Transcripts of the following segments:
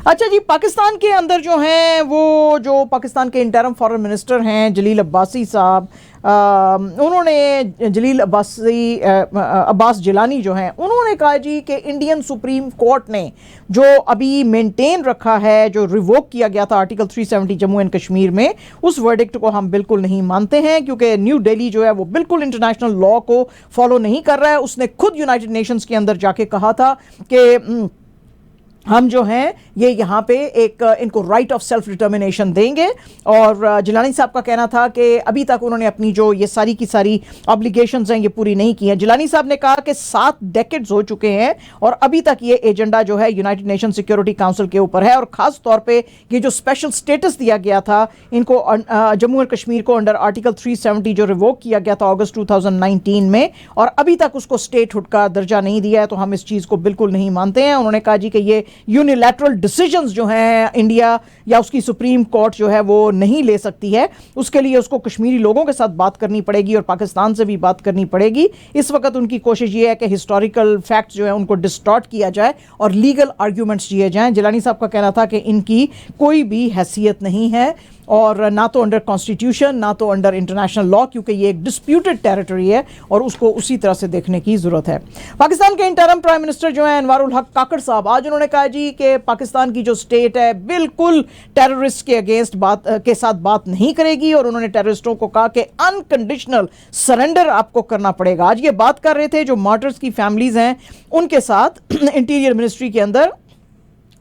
अच्छा जी, पाकिस्तान के अंदर जो हैं वो जो पाकिस्तान के इंटरम फॉरेन मिनिस्टर हैं जलील अब्बासी साहब, उन्होंने जलील अब्बास जिलानी जो हैं उन्होंने कहा जी कि इंडियन सुप्रीम कोर्ट ने जो अभी मेंटेन रखा है, जो रिवोक किया गया था आर्टिकल 370 जम्मू एंड कश्मीर में, उस वर्डिक्ट को हम बिल्कुल नहीं मानते हैं क्योंकि न्यू दिल्ली जो है वो बिल्कुल इंटरनेशनल लॉ को फॉलो नहीं कर रहा है। उसने खुद यूनाइटेड नेशंस के अंदर जाके कहा था कि हम जो हैं ये यहाँ पे एक इनको राइट ऑफ सेल्फ डिटर्मिनेशन देंगे। और जिलानी साहब का कहना था कि अभी तक उन्होंने अपनी जो ये सारी की सारी ऑब्लिगेशंस हैं ये पूरी नहीं की हैं। जिलानी साहब ने कहा कि 7 डेकेड्स हो चुके हैं और अभी तक ये एजेंडा जो है यूनाइटेड नेशन सिक्योरिटी काउंसिल के ऊपर है, और ख़ास तौर पे ये जो स्पेशल स्टेटस दिया गया था इनको जम्मू एंड कश्मीर को अंडर आर्टिकल 370 जो रिवोक किया गया था अगस्त 2019 में, और अभी तक उसको स्टेटहुड का दर्जा नहीं दिया है, तो हम इस चीज़ को बिल्कुल नहीं मानते हैं। उन्होंने कहा जी कि ये यूनिलैटरल डिसीजंस जो हैं इंडिया या उसकी सुप्रीम कोर्ट जो है वो नहीं ले सकती है, उसके लिए उसको कश्मीरी लोगों के साथ बात करनी पड़ेगी और पाकिस्तान से भी बात करनी पड़ेगी। इस वक्त उनकी कोशिश ये है कि हिस्टोरिकल फैक्ट्स जो है उनको डिस्टॉर्ट किया जाए और लीगल आर्ग्यूमेंट्स दिए जाएं। जिलानी साहब का कहना था कि इनकी कोई भी हैसियत नहीं है, और ना तो अंडर कॉन्स्टिट्यूशन ना तो अंडर इंटरनेशनल लॉ, क्योंकि ये एक डिस्प्यूटेड टेरिटरी है और उसको उसी तरह से देखने की ज़रूरत है। पाकिस्तान के इंटरम प्राइम मिनिस्टर जो हैं अनवारुल हक काकड़ साहब, आज उन्होंने कहा जी कि पाकिस्तान की जो स्टेट है बिल्कुल टेररिस्ट के अगेंस्ट के साथ बात नहीं करेगी, और उन्होंने टेररिस्टों को कहा कि अनकंडीशनल सरेंडर आपको करना पड़ेगा। आज ये बात कर रहे थे जो मार्टर्स की फैमिलीज़ हैं उनके साथ इंटीरियर मिनिस्ट्री के अंदर,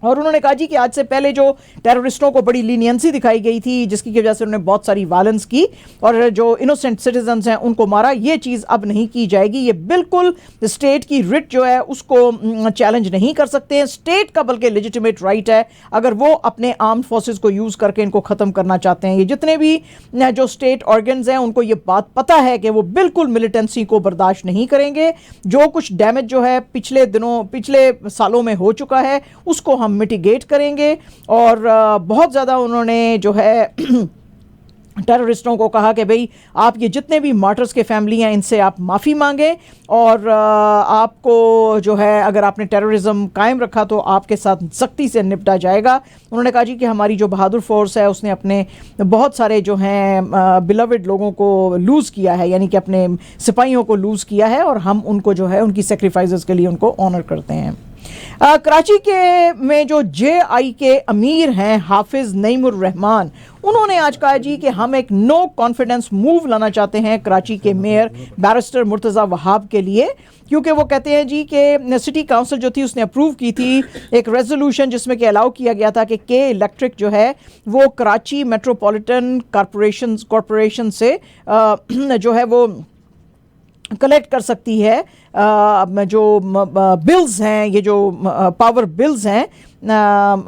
और उन्होंने कहा जी कि आज से पहले जो टेररिस्टों को बड़ी लीनियंसी दिखाई गई थी जिसकी वजह से उन्होंने बहुत सारी वायलेंस की और जो इनोसेंट सिटीजन्स हैं उनको मारा, ये चीज़ अब नहीं की जाएगी। ये बिल्कुल स्टेट की रिट जो है उसको चैलेंज नहीं कर सकते हैं। स्टेट का बल्कि लेजिटिमेट राइट है अगर वो अपने आर्म्ड फोर्सेस को यूज़ करके इनको ख़त्म करना चाहते हैं। ये जितने भी जो स्टेट ऑर्गन्स हैं उनको ये बात पता है कि वो बिल्कुल मिलिटेंसी को बर्दाश्त नहीं करेंगे। जो कुछ डैमेज जो है पिछले सालों में हो चुका है उसको हम मिटिगेट करेंगे, और बहुत ज़्यादा उन्होंने जो है टेररिस्टों को कहा कि भाई आप ये जितने भी मार्टर्स के फैमिली हैं इनसे आप माफ़ी मांगें, और आपको जो है अगर आपने टेररिज्म कायम रखा तो आपके साथ सख्ती से निपटा जाएगा। उन्होंने कहा जी कि हमारी जो बहादुर फोर्स है उसने अपने बहुत सारे जो हैं बिलवेड लोगों को लूज़ किया है, यानी कि अपने सिपाहियों को लूज़ किया है, और हम उनको जो है उनकी सेक्रीफाइसेस के लिए उनको ऑनर करते हैं। कराची के में जो JI के अमीर हैं हाफिज नईमुर रहमान, उन्होंने आज कहा जी कि हम एक नो कॉन्फिडेंस मूव लाना चाहते हैं कराची के मेयर बैरिस्टर मुर्तज़ा वहाब के लिए, क्योंकि वो कहते हैं जी कि सिटी काउंसिल जो थी उसने अप्रूव की थी एक रेजोल्यूशन जिसमें कि अलाउ किया गया था कि के इलेक्ट्रिक जो है वो कराची मेट्रोपॉलिटन कॉरपोरेशन से जो है वो कलेक्ट कर सकती है जो बिल्स हैं, ये जो पावर बिल्स हैं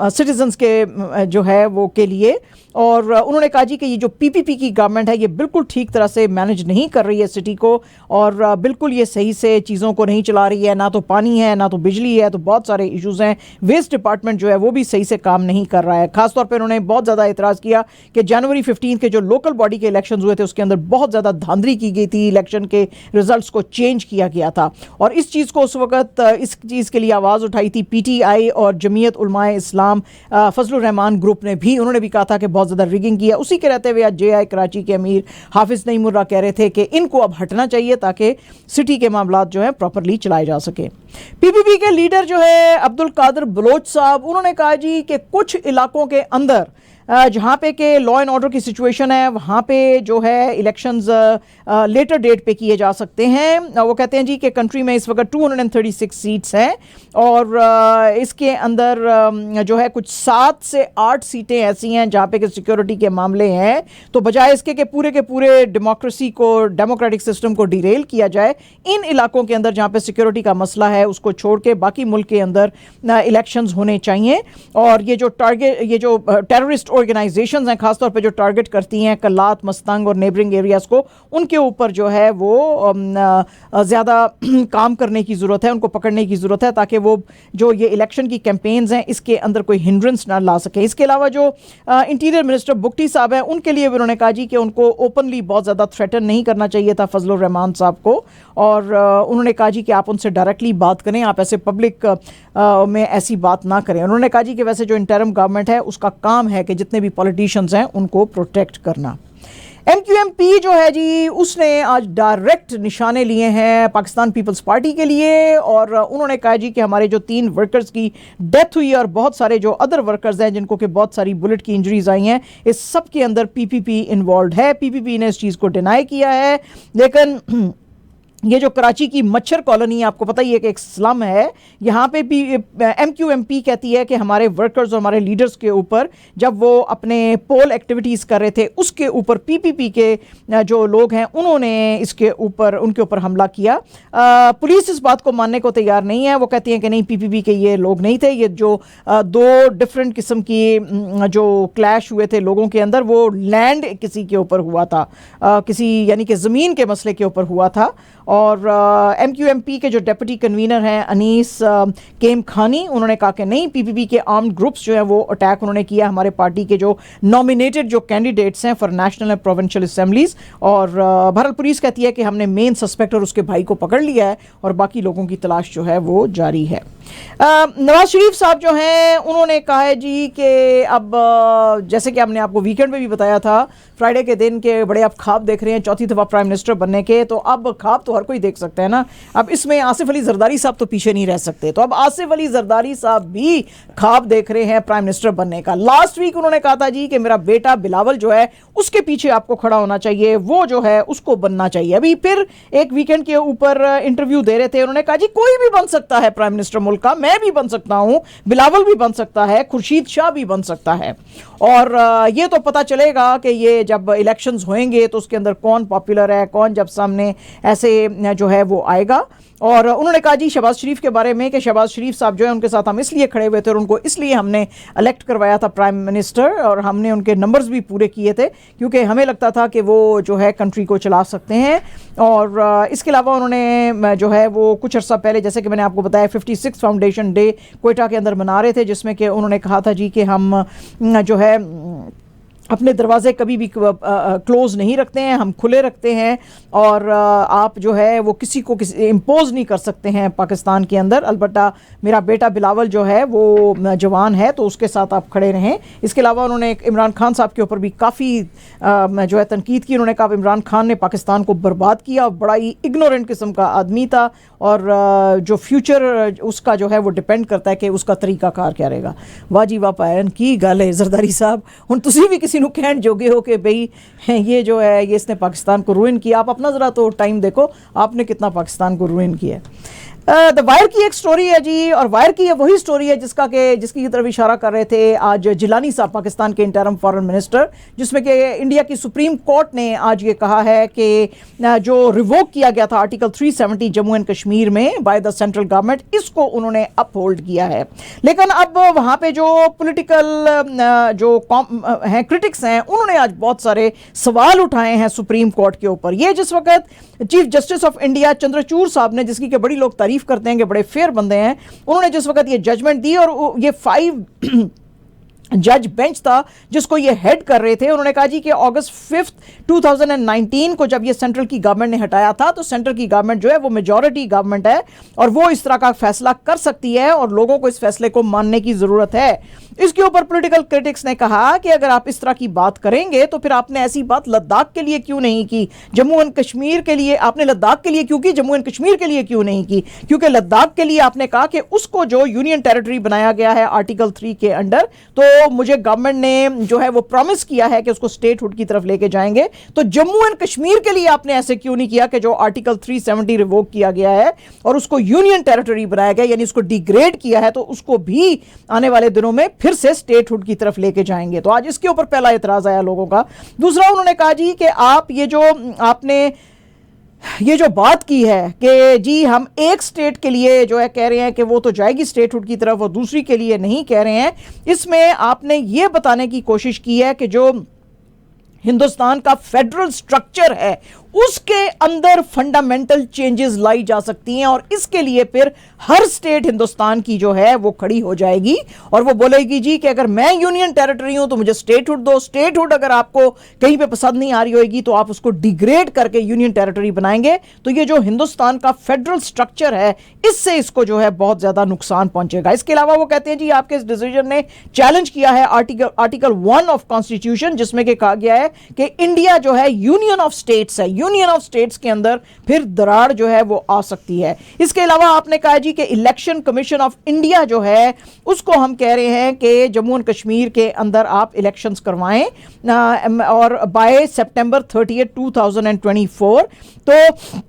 सिटीजन्स के जो है वो के लिए। और उन्होंने कहा जी कि ये जो PPP की गवर्नमेंट है ये बिल्कुल ठीक तरह से मैनेज नहीं कर रही है सिटी को, और बिल्कुल ये सही से चीज़ों को नहीं चला रही है, ना तो पानी है ना तो बिजली है, तो बहुत सारे इश्यूज़ हैं। वेस्ट डिपार्टमेंट जो है वो भी सही से काम नहीं कर रहा है। ख़ासतौर पर उन्होंने बहुत ज़्यादा एतराज़ किया कि जनवरी 15 के जो लोकल बॉडी के इलेक्शन हुए थे उसके अंदर बहुत ज़्यादा धांधली की गई थी, इलेक्शन के रिजल्ट को चेंज किया गया था, और इस चीज़ को उस वक्त इस चीज़ के लिए आवाज़ उठाई थी PTI और जमीयत उलमाए इस्लाम, फजलुर रहमान ग्रुप ने भी, उन्होंने भी कहा था कि बहुत ज़्यादा रिगिंग किया। उसी के रहते हुए आज JI कराची के अमीर हाफिज नईमुर्रा कह रहे थे कि इनको अब हटना चाहिए ताकि सिटी के मामलात जो है प्रॉपरली चलाए जा सके। PPP के लीडर जो है अब्दुल कादिर बलोच साहब, उन्होंने कहा जी कि कुछ इलाकों के अंदर जहाँ पे के लॉ एंड ऑर्डर की सिचुएशन है वहाँ पे जो है इलेक्शंस लेटर डेट पे किए जा सकते हैं। वो कहते हैं जी कि कंट्री में इस वक्त 236 सीट्स हैं, और इसके अंदर जो है कुछ 7 से 8 सीटें ऐसी हैं जहाँ पे कि सिक्योरिटी के मामले हैं, तो बजाय इसके कि पूरे के पूरे डेमोक्रेसी को, डेमोक्रेटिक सिस्टम को डिरेल किया जाए, इन इलाकों के अंदर जहाँ पे सिक्योरिटी का मसला है उसको छोड़ के बाकी मुल्क के अंदर इलेक्शंस होने चाहिए। और ये जो टेररिस्ट ऑर्गेनाइजेशंस हैं खासतौर पे जो टारगेट करती हैं कल्लात, मस्तंग और नेबरिंग एरियाज़ को, उनके ऊपर जो है वो ज़्यादा काम करने की ज़रूरत है, उनको पकड़ने की ज़रूरत है ताकि वो जो ये इलेक्शन की कैंपेन्स हैं इसके अंदर कोई हिंड्रेंस ना ला सके। इसके अलावा जो इंटीरियर मिनिस्टर बुगटी साहब हैं उनके लिए भी उन्होंने कहा जी कि उनको ओपनली बहुत ज़्यादा थ्रेटन नहीं करना चाहिए था फजलुर रहमान साहब को, और उन्होंने कहा जी कि आप उनसे डायरेक्टली बात करें, आप ऐसे पब्लिक में ऐसी बात ना करें। उन्होंने कहा जी कि वैसे जो इंटरिम गवर्नमेंट है उसका काम है कि जितने भी पॉलिटिशियंस हैं उनको प्रोटेक्ट करना। MQMP जो है जी उसने आज डायरेक्ट निशाने लिए हैं पाकिस्तान पीपल्स पार्टी के लिए, और उन्होंने कहा जी कि हमारे जो 3 वर्कर्स की डेथ हुई है और बहुत सारे जो अदर वर्कर्स हैं जिनको कि बहुत सारी बुलेट की इंजरीज आई हैं, इस सब के अंदर PPP इन्वॉल्व है। PPP ने इस चीज़ को डिनाई किया है, लेकिन ये जो कराची की मच्छर कॉलोनी आपको पता ही है कि एक स्लम है, यहाँ पे भी MQMP कहती है कि हमारे वर्कर्स और हमारे लीडर्स के ऊपर जब वो अपने पोल एक्टिविटीज़ कर रहे थे उसके ऊपर PPP के जो लोग हैं उन्होंने इसके ऊपर उनके ऊपर हमला किया। पुलिस इस बात को मानने को तैयार नहीं है, वो कहती हैं कि नहीं PPP के ये लोग नहीं थे, ये जो 2 डिफरेंट किस्म की जो क्लैश हुए थे लोगों के अंदर वो लैंड किसी के ऊपर हुआ था, किसी यानी कि ज़मीन के मसले के ऊपर हुआ था। और MQMP के जो डिप्टी कन्वीनर हैं अनीस केम खानी, उन्होंने कहा कि नहीं PPP के आर्म्ड ग्रुप्स जो हैं वो अटैक उन्होंने किया हमारे पार्टी के जो नॉमिनेटेड जो कैंडिडेट्स हैं for national and provincial assemblies. और बहरहाल पुलिस कहती है कि हमने मेन सस्पेक्ट और उसके भाई को पकड़ लिया है और बाकी लोगों की तलाश जो है वो जारी है। नवाज शरीफ साहब जो हैं उन्होंने कहा है जी कि अब जैसे कि हमने आपको वीकेंड में भी बताया था फ्राइडे के दिन के बड़े आप ख्वाब देख रहे हैं 4थी दफ़ा प्राइम मिनिस्टर बनने के, तो अब ख्वाब तो हर कोई देख सकता है ना। अब इसमें आसिफ अली जरदारी साहब तो पीछे नहीं रह सकते, तो अब आसिफ अली जरदारी साहब भी ख्वाब देख रहे हैं प्राइम मिनिस्टर बनने का। लास्ट वीक उन्होंने कहा था जी कि मेरा बेटा बिलावल जो है उसके पीछे आपको खड़ा होना चाहिए, वो जो है उसको बनना चाहिए। अभी फिर एक वीकेंड के ऊपर इंटरव्यू दे रहे थे, उन्होंने कहा जी कोई भी बन सकता है प्राइम मिनिस्टर मुल्क का, मैं भी बन सकता हूं, बिलावल भी बन सकता है, खुर्शीद शाह भी बन सकता है। और ये तो पता चलेगा कि ये जब इलेक्शंस होंगे तो उसके अंदर कौन पॉपुलर है, कौन जब सामने ऐसे जो है वो आएगा। और उन्होंने कहा जी शहबाज शरीफ के बारे में कि शहबाज शरीफ साहब जो है उनके साथ हम इसलिए खड़े हुए थे और उनको इसलिए हमने इलेक्ट करवाया था प्राइम मिनिस्टर, और हमने उनके नंबर्स भी पूरे किए थे क्योंकि हमें लगता था कि वो जो है कंट्री को चला सकते हैं। और इसके अलावा उन्होंने जो है वो कुछ अर्सा पहले जैसे कि मैंने आपको बताया 56 फाउंडेशन डे कोयटा के अंदर मना रहे थे, जिसमें कि उन्होंने कहा था जी कि हम जो है अपने दरवाजे कभी भी क्लोज़ नहीं रखते हैं, हम खुले रखते हैं, और आप जो है वो किसी को इम्पोज नहीं कर सकते हैं पाकिस्तान के अंदर। अलबत्ता मेरा बेटा बिलावल जो है वो जवान है तो उसके साथ आप खड़े रहें। इसके अलावा उन्होंने इमरान खान साहब के ऊपर भी काफ़ी जो है तनकीद की। उन्होंने कहा इमरान खान ने पाकिस्तान को बर्बाद किया, बड़ा ही इग्नोरेंट किस्म का आदमी था, और जो फ्यूचर उसका जो है वो डिपेंड करता है कि उसका तरीक़ाकार क्या रहेगा। वाह जी वाह पायन की गल है जरदारी साहब, हुण तुसी भी किसी ਨੂੰ कहण जोगे हो कि भाई ये जो है ये इसने पाकिस्तान को रुइन किया। आप अपना ज़रा तो टाइम देखो आपने कितना पाकिस्तान को रुइन किया है। द वायर की एक स्टोरी है जी, और वायर की वही स्टोरी है जिसकी तरफ इशारा कर रहे थे आज जिलानी साहब पाकिस्तान के इंटरिम फॉरेन मिनिस्टर, जिसमें कि इंडिया की सुप्रीम कोर्ट ने आज ये कहा है कि जो रिवोक किया गया था आर्टिकल 370 जम्मू एंड कश्मीर में बाय द सेंट्रल गवर्नमेंट, इसको उन्होंने अपहोल्ड किया है। लेकिन अब वहाँ पे जो पॉलिटिकल जो हैं क्रिटिक्स हैं उन्होंने आज बहुत सारे सवाल उठाए हैं सुप्रीम कोर्ट के ऊपर। ये जिस वक्त chief justice of India Chandrachud साहब ने, जिसकी के बड़ी लोग तारीफ करते हैं कि बड़े फेयर बंदे हैं, उन्होंने जिस वक्त ये जजमेंट दी और ये 5 जज बेंच था जिसको ये हेड कर रहे थे, उन्होंने कहा जी कि अगस्त 5, 2019 को जब ये सेंट्रल की गवर्नमेंट ने हटाया था तो सेंट्रल की गवर्नमेंट जो है वो मेजॉरिटी गवर्नमेंट है और वो इस तरह का फैसला कर सकती है और लोगों को इस फैसले को मानने की जरूरत है। इसके ऊपर पॉलिटिकल क्रिटिक्स ने कहा कि अगर आप इस तरह की बात करेंगे तो फिर आपने ऐसी बात लद्दाख के लिए क्यों नहीं की, जम्मू एंड कश्मीर के लिए आपने लद्दाख के लिए क्यों की, जम्मू एंड कश्मीर के लिए क्यों नहीं की? क्योंकि लद्दाख के लिए आपने कहा कि उसको जो यूनियन टेरिटरी बनाया गया है आर्टिकल 3 के अंडर, तो मुझे गवर्नमेंट ने जो है वो प्रॉमिस किया है कि उसको स्टेटहुड की तरफ लेके जाएंगे, तो जम्मू एंड कश्मीर के लिए आपने ऐसे क्यों नहीं किया कि जो आर्टिकल 370 रिवोक किया गया है और उसको यूनियन टेरिटरी बनाया गया, यानी उसको डिग्रेड किया है, तो उसको भी आने वाले दिनों में फिर से स्टेटहुड की तरफ लेके जाएंगे। तो आज इसके ऊपर पहला एतराज आया लोगों का। दूसरा उन्होंने कहा जी कि आप ये जो आपने ये जो बात की है कि जी हम एक स्टेट के लिए जो है कह रहे हैं कि वो तो जाएगी स्टेटहुड की तरफ और दूसरी के लिए नहीं कह रहे हैं, इसमें आपने ये बताने की कोशिश की है कि जो हिंदुस्तान का फेडरल स्ट्रक्चर है उसके अंदर फंडामेंटल चेंजेस लाई जा सकती हैं और इसके लिए फिर हर स्टेट हिंदुस्तान की जो है वो खड़ी हो जाएगी और वो बोलेगी जी कि अगर मैं यूनियन टेरिटरी हूं तो मुझे स्टेटहुड दो। स्टेटहुड अगर आपको कहीं पे पसंद नहीं आ रही होगी तो आप उसको डिग्रेड करके यूनियन टेरिटरी बनाएंगे। तो ये जो हिंदुस्तान का फेडरल स्ट्रक्चर है इससे इसको जो है बहुत ज्यादा नुकसान पहुंचेगा। इसके अलावा वो कहते हैं जी आपके इस डिसीजन ने चैलेंज किया है आर्टिकल 1 ऑफ कॉन्स्टिट्यूशन, जिसमें कि कहा गया है कि इंडिया जो है यूनियन ऑफ स्टेट्स है, यूनियन ऑफ स्टेट्स के अंदर फिर दरार जो है वो आ सकती है। इसके अलावा आपने कहा जी कि इलेक्शन कमीशन ऑफ इंडिया जो है उसको हम कह रहे हैं कि जम्मू एंड कश्मीर के अंदर आप इलेक्शंस करवाएं और बाय सितंबर 30, 2024। तो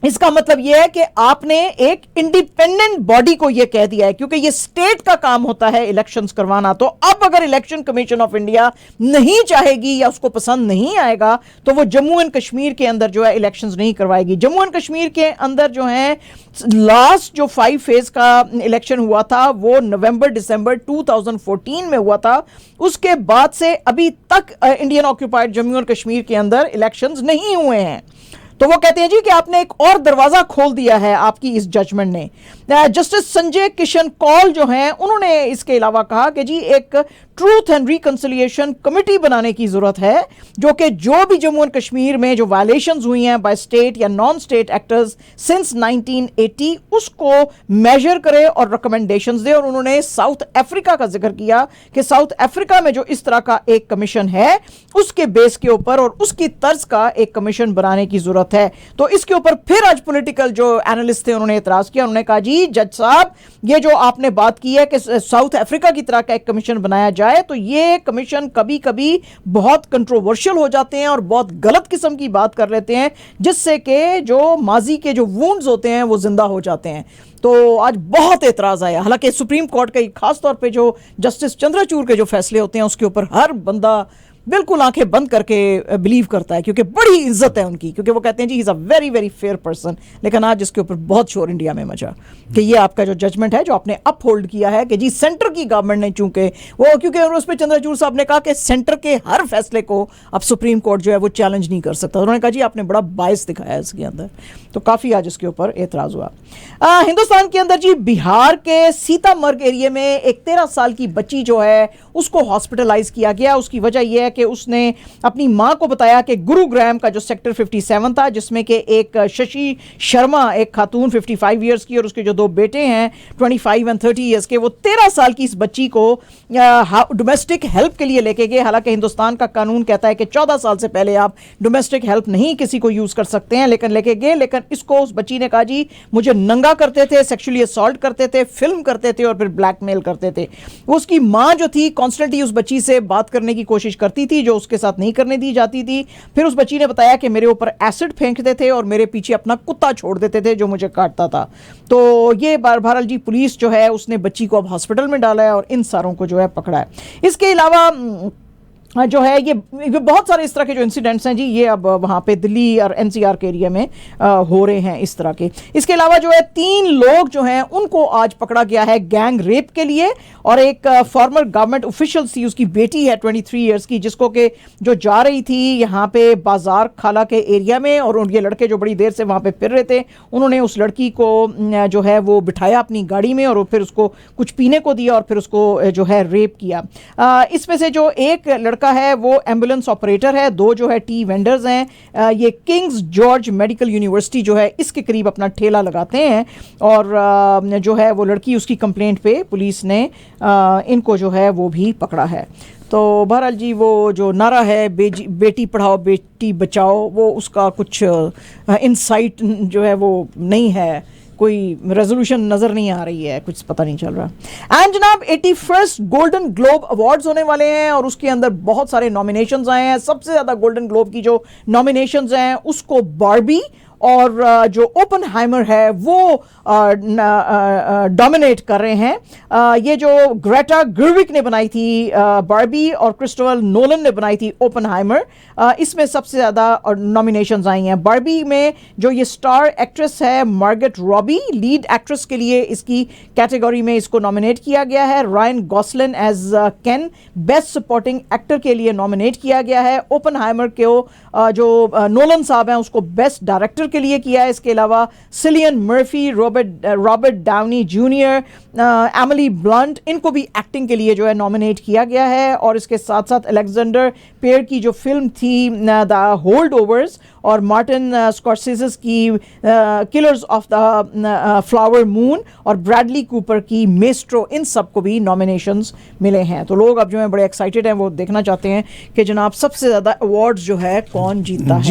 इसका मतलब यह है कि आपने एक इंडिपेंडेंट बॉडी को यह कह दिया है, क्योंकि यह स्टेट का काम होता है इलेक्शंस करवाना। तो अब अगर इलेक्शन कमीशन ऑफ इंडिया नहीं चाहेगी या उसको पसंद नहीं आएगा तो वो जम्मू एंड कश्मीर के अंदर जो है इलेक्शंस नहीं करवाएगी। जम्मू एंड कश्मीर के अंदर जो है लास्ट जो 5 फेज का इलेक्शन हुआ था वो नवंबर दिसंबर 2014 में हुआ था। उसके बाद से अभी तक Indian occupied Jammu and Kashmir के अंदर इलेक्शंस नहीं हुए हैं। तो वो कहते हैं जी कि आपने एक और दरवाजा खोल दिया है आपकी इस जजमेंट ने। जस्टिस संजय किशन कौल जो हैं उन्होंने इसके अलावा कहा कि जी एक ट्रूथ एंड रिकंसिलिएशन कमेटी बनाने की जरूरत है जो कि जो भी जम्मू एंड कश्मीर में जो वायलेशंस हुई हैं बाय स्टेट या नॉन स्टेट एक्टर्स सिंस 1980 उसको मेजर करे और रिकमेंडेशंस दे। और उन्होंने साउथ अफ्रीका का जिक्र किया कि साउथ अफ्रीका में जो इस तरह का एक कमीशन है उसके बेस के ऊपर और उसकी तर्ज का एक कमीशन बनाने की जरूरत है। तो इसके ऊपर फिर आज पॉलिटिकल जो एनालिस्ट थे उन्होंने एतराज किया। उन्होंने कहा जी जज साहब ये जो आपने बात की है कि साउथ अफ्रीका की तरह का एक कमीशन बनाया जाए तो ये कमीशन कभी कभी बहुत कंट्रोवर्शियल हो जाते हैं और बहुत गलत किस्म की बात कर लेते हैं जिससे कि जो माजी के जो वुंड्स होते हैं वो जिंदा हो जाते हैं। तो आज बहुत एतराज आया। हालांकि सुप्रीम कोर्ट के खास तौर पे जो जस्टिस चंद्रचूड़ के जो फैसले होते हैं उसके ऊपर हर बंदा बिल्कुल आंखें बंद करके बिलीव करता है क्योंकि बड़ी इज्जत है उनकी, क्योंकि वो कहते हैं जी he is a very very fair person. लेकिन आज इसके ऊपर बहुत शोर इंडिया में मचा कि ये आपका जो जजमेंट है जो आपने अप होल्ड किया है कि जी सेंटर की गवर्नमेंट ने चूंकि वो क्योंकि उस पर चंद्रचूड़ साहब ने कहा कि सेंटर के हर फैसले को अब सुप्रीम कोर्ट जो है वो चैलेंज नहीं कर सकता। उन्होंने कहा जी आपने बड़ा बायस दिखाया है इसके अंदर। तो काफ़ी आज इसके ऊपर एतराज़ हुआ। हिंदुस्तान के अंदर जी बिहार के सीतामर्ग एरिया में एक 13 साल की बच्ची जो है उसको हॉस्पिटलाइज किया गया। उसकी वजह यह है कि उसने अपनी मां को बताया कि गुरुग्राम का जो सेक्टर 57 था जिसमें कि एक शशि शर्मा एक खातून 55 ईयर्स की और उसके जो 2 बेटे हैं 25 एंड 30 ईयर्स के, वो 13 साल की इस बच्ची को डोमेस्टिक हेल्प के लिए लेके गए। हालांकि हिंदुस्तान का कानून कहता है कि 14 साल से पहले आप डोमेस्टिक हेल्प नहीं किसी को यूज कर सकते हैं, लेकिन लेके गए। लेकिन इसको उस बच्ची ने कहा जी मुझे नंगा करते थे, सेक्सुअली असॉल्ट करते थे, फिल्म करते थे और फिर ब्लैकमेल करते थे। वो उसकी मां जो थी कॉन्स्टेंटली उस बच्ची से बात करने की कोशिश करती थी जो उसके साथ नहीं करने दी जाती थी। फिर उस बच्ची ने बताया कि मेरे ऊपर एसिड फेंकते थे और मेरे पीछे अपना कुत्ता छोड़ देते थे जो मुझे काटता था। तो ये बहरहाल जी पुलिस जो है उसने बच्ची को अब हॉस्पिटल में डाला है और इन सारों को जो है पकड़ा है। इसके अलावा जो है ये बहुत सारे इस तरह के जो इंसिडेंट्स हैं जी ये अब वहाँ पे दिल्ली और एनसीआर के एरिया में हो रहे हैं इस तरह के। इसके अलावा जो है 3 लोग जो हैं उनको आज पकड़ा गया है गैंग रेप के लिए। और एक फॉर्मर गवर्नमेंट ऑफिशियल थी, उसकी बेटी है 23 ईयर्स की, जिसको के जो जा रही थी यहाँ पे बाजार खाला के एरिया में और ये लड़के जो बड़ी देर से वहाँ पे फिर रहे थे उन्होंने उस लड़की को जो है वो बिठाया अपनी गाड़ी में और फिर उसको कुछ पीने को दिया और फिर उसको जो है रेप किया। इसमें से जो एक लड़का है वो एम्बुलेंस ऑपरेटर है, 2 जो है टी वेंडर्स हैं। ये किंग्स जॉर्ज मेडिकल यूनिवर्सिटी जो है इसके करीब अपना ठेला लगाते हैं और जो है वो लड़की उसकी कंप्लेंट पे पुलिस ने इनको जो है वो भी पकड़ा है। तो बहरहाल जी वो जो नारा है बेटी पढ़ाओ बेटी बचाओ वो उसका कुछ इनसाइट जो है वो नहीं है, कोई रेजोल्यूशन नजर नहीं आ रही है, कुछ पता नहीं चल रहा। एंड जनाब 81st गोल्डन ग्लोब अवार्ड्स होने वाले हैं और उसके अंदर बहुत सारे नॉमिनेशंस आए हैं। सबसे ज्यादा गोल्डन ग्लोब की जो नॉमिनेशंस हैं उसको बार्बी और जो ओपनहाइमर है वो डोमिनेट कर रहे हैं। ये जो ग्रेटा गर्विग ने बनाई थी बार्बी और क्रिस्टोफर नोलन ने बनाई थी ओपनहाइमर, इसमें सबसे ज़्यादा नॉमिनेशंस आई हैं। बार्बी में जो ये स्टार एक्ट्रेस है मार्गरेट रॉबी, लीड एक्ट्रेस के लिए इसकी कैटेगरी में इसको नॉमिनेट किया गया है। रायन गॉसलिन एज केन बेस्ट सपोर्टिंग एक्टर के लिए नॉमिनेट किया गया है। ओपनहाइमर को जो नोलन साहब हैं उसको बेस्ट डायरेक्टर के लिए किया है। इसके अलावा Cillian Murphy, Robert Downey junior, Emily Blunt, इनको भी एक्टिंग के लिए जो है नॉमिनेट किया गया है। और इसके साथ साथ अलेक्जेंडर पेयर की जो फिल्म थी द होल्ड ओवर्स और मार्टिन स्कॉर्सेज़ की killers of the flower moon और ब्रैडली कूपर की मेस्ट्रो, इन सबको भी नॉमिनेशंस मिले हैं। तो लोग अब जो है बड़े एक्साइटेड हैं, वो देखना चाहते हैं कि जनाब सबसे ज़्यादा अवार्ड्स जो है कौन जीतता है।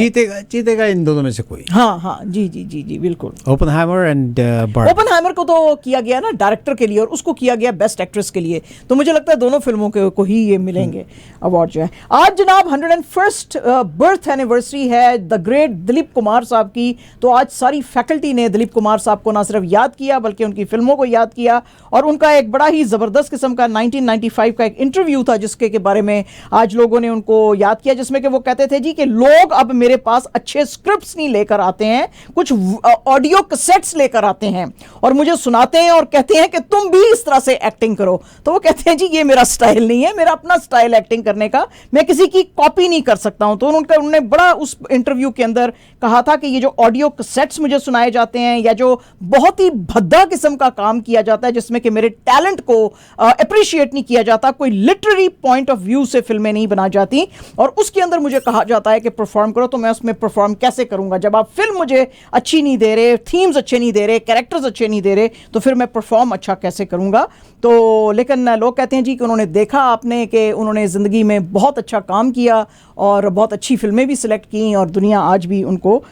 जीतेगा इन दोनों में से कोई। हाँ, जी बिल्कुल। Oppenheimer and Barbie. ओपनहाइमर को तो किया गया ना डायरेक्टर के लिए और उसको किया गया बेस्ट एक्ट्रेस के लिए, तो मुझे लगता है दोनों फिल्मों को ही ये मिलेंगे अवार्ड जो है। आज जनाब 101st बर्थ एनिवर्सरी है द ग्रेट दिलीप कुमार साहब की। तो आज सारी फैकल्टी ने दिलीप कुमार साहब को ना सिर्फ याद किया बल्कि उनकी फिल्मों को याद किया। और उनका एक बड़ा ही ज़बरदस्त किस्म का 1995 का एक इंटरव्यू था जिसके के बारे में आज लोगों ने उनको याद किया, जिसमें कि वो कहते थे जी कि लोग अब मेरे पास अच्छे स्क्रिप्ट्स नहीं लेकर आते हैं, कुछ ऑडियो कैसेट्स लेकर आते हैं और मुझे सुनाते हैं और कहते हैं कि तुम भी इस तरह से एक्टिंग करो। तो वो कहते हैं जी ये मेरा स्टाइल नहीं है, मेरा अपना स्टाइल एक्टिंग करने का, मैं किसी की कॉपी नहीं कर सकता हूं। तो उन्होंने बड़ा उस इंटरव्यू के अंदर कहा था कि ये जो ऑडियो कैसेट्स मुझे सुनाए जाते हैं या जो बहुत ही भद्दा किस्म का काम किया जाता है जिसमें कि मेरे टैलेंट को अप्रिशिएट नहीं किया जाता, कोई लिटरेरी पॉइंट ऑफ व्यू से फिल्में नहीं बना जाती और उसके अंदर मुझे कहा जाता है कि परफॉर्म करो, तो मैं उसमें परफॉर्म कैसे करूंगा जब आप फिल्म मुझे अच्छी नहीं दे रहे, थीम्स अच्छे नहीं दे रहे, कैरेक्टर्स अच्छे नहीं दे रहे, तो फिर मैं परफॉर्म अच्छा कैसे करूंगा। तो लेकिन लोग कहते हैं जी कि उन्होंने देखा आपने कि उन्होंने ज़िंदगी में बहुत अच्छा काम किया और बहुत अच्छी फिल्में भी सिलेक्ट की और दुनिया आज भी उनको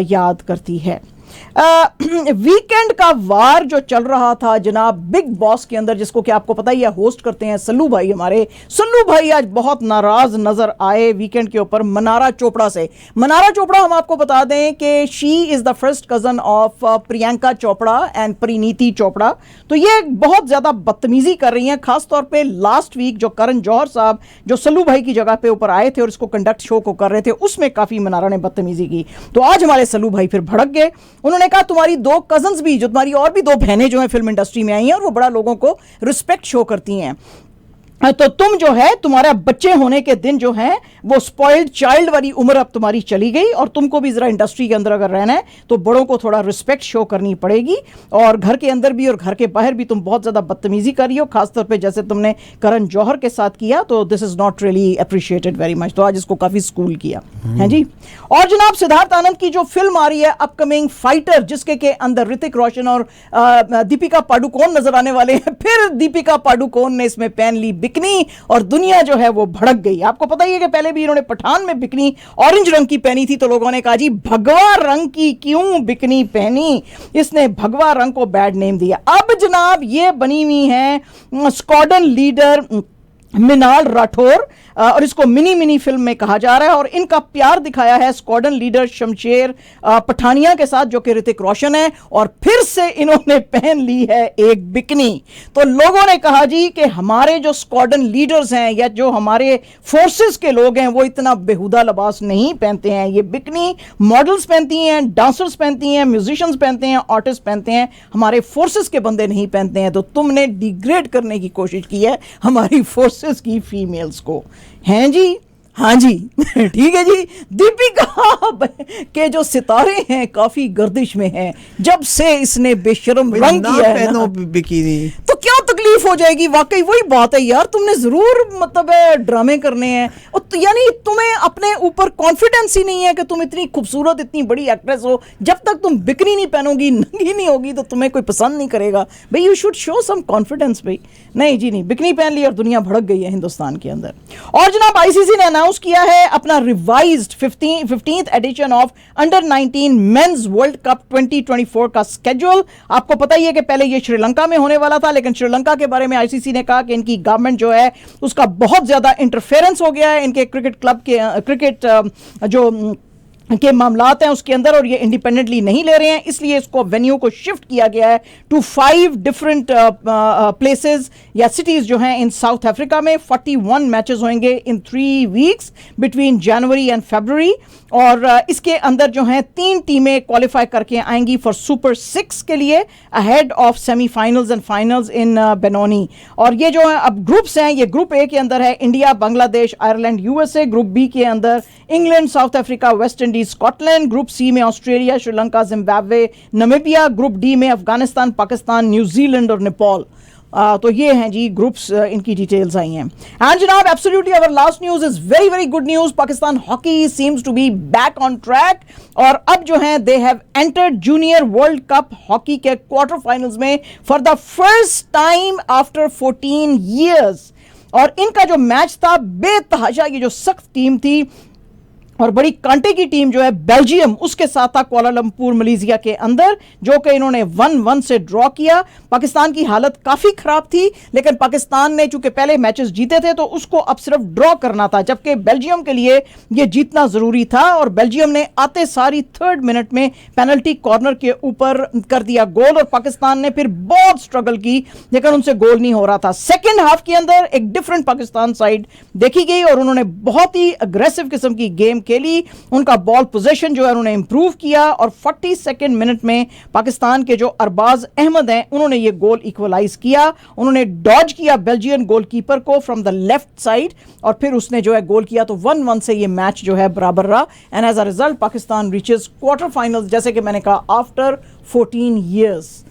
याद करती है। वीकेंड का वार जो चल रहा था जनाब बिग बॉस के अंदर, जिसको कि आपको पता ही है होस्ट करते हैं सल्लू भाई, हमारे सल्लू भाई आज बहुत नाराज नजर आए वीकेंड के ऊपर मनारा चोपड़ा से। मनारा चोपड़ा हम आपको बता दें कि she is the first cousin of Priyanka Chopra and Parineeti Chopra. तो ये बहुत ज्यादा बदतमीजी कर रही हैं, खासतौर पर लास्ट वीक जो करण जौहर साहब जो सल्लू भाई की जगह पे ऊपर आए थे और इसको कंडक्ट शो को कर रहे थे उसमें काफी मनारा ने बदतमीजी की। तो आज हमारे सल्लू भाई फिर भड़क गए, उन्होंने कहा तुम्हारी दो कजन्स भी, जो तुम्हारी और भी दो बहनें जो हैं फिल्म इंडस्ट्री में आई हैं और वो बड़ा लोगों को रिस्पेक्ट शो करती हैं, तो तुम जो है तुम्हारा बच्चे होने के दिन जो है वो स्पॉइल्ड चाइल्ड वाली उम्र अब तुम्हारी चली गई और तुमको भी जरा इंडस्ट्री के अंदर अगर रहना है तो बड़ों को थोड़ा रिस्पेक्ट शो करनी पड़ेगी और घर के अंदर भी और घर के बाहर भी तुम बहुत ज्यादा बदतमीजी कर रही हो, खासतौर पे जैसे तुमने करण जौहर के साथ किया, तो this is not really appreciated very much. तो आज इसको काफी स्कूल किया है जी। और जनाब सिद्धार्थ आनंद की जो फिल्म आ रही है अपकमिंग फाइटर, जिसके के अंदर ऋतिक रोशन और दीपिका पाडुकोन नजर आने वाले हैं। फिर दीपिका पाडुकोन ने इसमें पहन ली बिकनी और दुनिया जो है वो भड़क गई। आपको पता ही है कि पहले भी इन्होंने पठान में बिकनी ऑरेंज रंग की पहनी थी, तो लोगों ने कहा जी भगवा रंग की क्यों बिकनी पहनी, इसने भगवा रंग को बैड नेम दिया। अब जनाब ये बनी हुई है स्क्वाड्रन लीडर मिनाल राठौर और इसको मिनी फिल्म में कहा जा रहा है और इनका प्यार दिखाया है स्क्वाड्रन लीडर शमशेर पठानिया के साथ जो कि ऋतिक रोशन है और फिर से इन्होंने पहन ली है एक बिकनी। तो लोगों ने कहा जी कि हमारे जो स्क्वाड्रन लीडर्स हैं या जो हमारे फोर्सेस के लोग हैं वो इतना बेहुदा लिबास नहीं पहनते हैं, ये बिकनी मॉडल्स पहनती हैं, डांसर्स पहनती हैं, म्यूजिशियंस पहनते हैं, आर्टिस्ट पहनते हैं, हमारे फोर्सेस के बंदे नहीं पहनते हैं। तो तुमने डिग्रेड करने की कोशिश की है हमारी फोर्सेस की फीमेल्स को, हैं जी। हाँ जी ठीक है जी। दीपिका के जो सितारे हैं काफी गर्दिश में हैं जब से इसने बेशर्म रंग किया है ना, बिकिनी तो क्या तकलीफ हो जाएगी। वाकई वही बात है यार, तुमने जरूर मतलब ड्रामे करने हैं और तो यानी तुम्हें अपने ऊपर कॉन्फिडेंस ही नहीं है कि तुम इतनी खूबसूरत इतनी बड़ी एक्ट्रेस हो। जब तक तुम बिकनी नहीं पहनोगी, नंगी नहीं होगी, तो तुम्हें कोई पसंद नहीं करेगा भाई। You should show some confidence भाई। नहीं जी नहीं, बिकनी पहन ली और दुनिया भड़क गई है हिंदुस्तान के अंदर। और जनाब आईसीसी ने अनाउंस किया है अपना revised 15th edition of under 19 men's world cup 2024 का स्केड्यूल। आपको पता ही है कि पहले ये श्रीलंका में होने वाला था, लेकिन श्रीलंका के बारे में आईसीसी ने कहा कि इनकी गवर्नमेंट जो है उसका बहुत ज्यादा इंटरफेरेंस हो गया है इनके क्रिकेट क्लब के क्रिकेट जो के मामलात हैं उसके अंदर, और ये इंडिपेंडेंटली नहीं ले रहे हैं, इसलिए इसको वेन्यू को शिफ्ट किया गया है टू 5 डिफरेंट प्लेसेस या सिटीज जो हैं इन साउथ अफ्रीका में। 41 मैचेस होंगे इन 3 वीक्स बिटवीन जनवरी एंड फरवरी, और इसके अंदर जो हैं 3 टीमें क्वालिफाई करके आएंगी फॉर सुपर 6 के लिए ahead of semifinals and finals in Benoni. और ये जो है अब ग्रुप्स हैं, ये ग्रुप ए के अंदर है India, Bangladesh, Ireland, USA. Group B के अंदर England, South Africa, West Indies, Scotland. Group C में Australia, Sri Lanka, Zimbabwe, Namibia. Group D में अफगानिस्तान, पाकिस्तान, न्यूजीलैंड और नेपाल। तो ये हैं जी ग्रुप्स, इनकी डिटेल्स आई हैं। एंड जनाब, absolutely our last news is very very good news. Pakistan hockey seems to be back on track, और अब जो हैं they have entered junior world cup hockey के क्वार्टर फाइनल्स में for the first time after 14 years. और इनका जो match था बेतहाशा, ये जो सख्त टीम थी और बड़ी कांटे की टीम जो है बेल्जियम, उसके साथ था कुआलालंपुर मलेशिया के अंदर, जो कि इन्होंने 1-1 से ड्रॉ किया। पाकिस्तान की हालत काफी खराब थी, लेकिन पाकिस्तान ने चूंकि पहले मैचेस जीते थे तो उसको अब सिर्फ ड्रॉ करना था, जबकि बेल्जियम के लिए यह जीतना जरूरी था। और बेल्जियम ने आते सारी 3rd मिनट में पेनल्टी कॉर्नर के ऊपर कर दिया गोल, और पाकिस्तान ने फिर बहुत स्ट्रगल की, लेकिन उनसे गोल नहीं हो रहा था। सेकेंड हाफ के अंदर एक डिफरेंट पाकिस्तान साइड देखी गई, और उन्होंने बहुत ही अग्रेसिव किस्म की गेम खेली। उनका बॉल पोजीशन जो है उन्होंने इंप्रूव किया, और 42nd मिनट में पाकिस्तान के जो अरबाज अहमद हैं उन्होंने ये गोल इक्वलाइज किया। उन्होंने डॉज किया बेल्जियन गोलकीपर को फ्रॉम द लेफ्ट साइड, और फिर उसने जो है गोल किया, तो 1-1 से ये मैच जो है बराबर रहा। And as a result Pakistan reaches quarter finals, जैसे कि मैंने कहा, आफ्टर 14 ईयर्स।